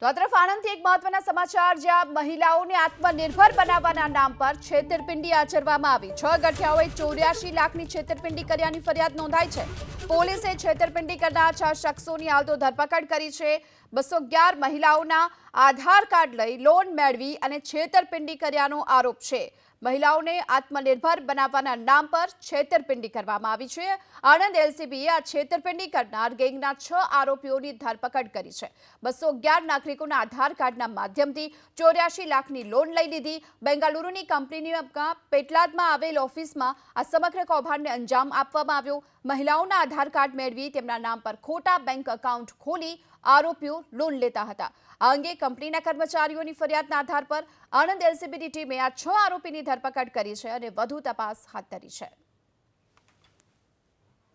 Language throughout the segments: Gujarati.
તો આ તરફ આણંદથી એક મહત્વના સમાચાર, જ્યાં મહિલાઓને આત્મનિર્ભર બનાવવાના નામ પર છેતરપિંડી આચરવામાં આવી। 6 ગઠિયાઓએ 84 લાખની છેતરપિંડી કર્યાની ફરિયાદ નોંધાઈ છે। પોલીસે છેતરપિંડી કરનાર 6 શખ્સોની હાલ તો ધરપકડ કરી છે। 211 મહિલાઓના આધાર કાર્ડ લઈ લોન મેળવી અને છેતરપિંડી કર્યાનો આરોપ છે। મહિલાઓને આત્મનિર્ભર બનાવવાના નામ પર છેતરપિંડી કરવામાં આવી છે। આણંદ એલસીબીએ આ છેતરપિંડી કરનાર ગેંગના 6 આરોપીઓની ધરપકડ કરી છે। 211 નાગરિકોના આધાર કાર્ડના માધ્યમથી 84 લાખની લોન લઈ લીધી। બેંગાલુરુની કંપનીના પેટલાદમાં આવેલ ઓફિસમાં આ સમગ્ર કૌભાંડને અંજામ આપવામાં આવ્યો। મહિલાઓના આધાર કાર્ડ મેળવી તેમના નામ પર ખોટા બેંક એકાઉન્ટ ખોલી આરોપીઓ લોન લેતા હતા। આ અંગે કંપનીના કર્મચારીઓની ફરિયાદના આધાર પર આણંદ એલસીબીની ટીમે આ 6 આરોપીની ધરપકડ કરી છે અને વધુ તપાસ હાથ ધરી છે।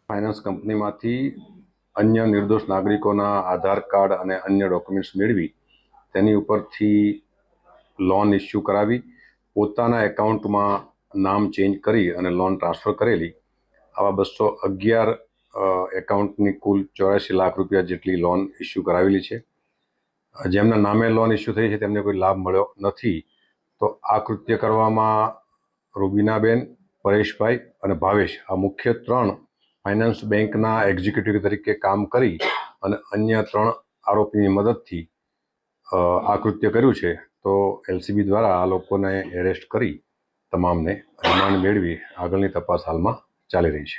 ફાઇનાન્સ કંપનીમાંથી અન્ય નિર્દોષ નાગરિકોના આધાર કાર્ડ અને અન્ય ડોક્યુમેન્ટ્સ મેળવી તેની ઉપરથી લોન ઇસ્યુ કરાવી પોતાના એકાઉન્ટમાં નામ ચેન્જ કરી અને લોન ટ્રાન્સફર કરેલી। આવા 211 એકાઉન્ટની કુલ 84 લાખ રૂપિયા જેટલી લોન ઇસ્યુ કરાવેલી છે। જેમના નામે લોન ઇસ્યુ થઈ છે તેમને કોઈ લાભ મળ્યો નથી। તો આ કૃત્ય કરવામાં રૂબીનાબેન, પરેશભાઈ અને ભાવેશ આ મુખ્ય 3 ફાઇનાન્સ બેંકના એક્ઝિક્યુટિવ તરીકે કામ કરી અને અન્ય 3 આરોપીની મદદથી આ કૃત્ય કર્યું છે। તો એલસીબી દ્વારા આ લોકોને એરેસ્ટ કરી તમામને રિમાન્ડ મેળવી આગળની તપાસ હાલમાં ચાલી રહી છે।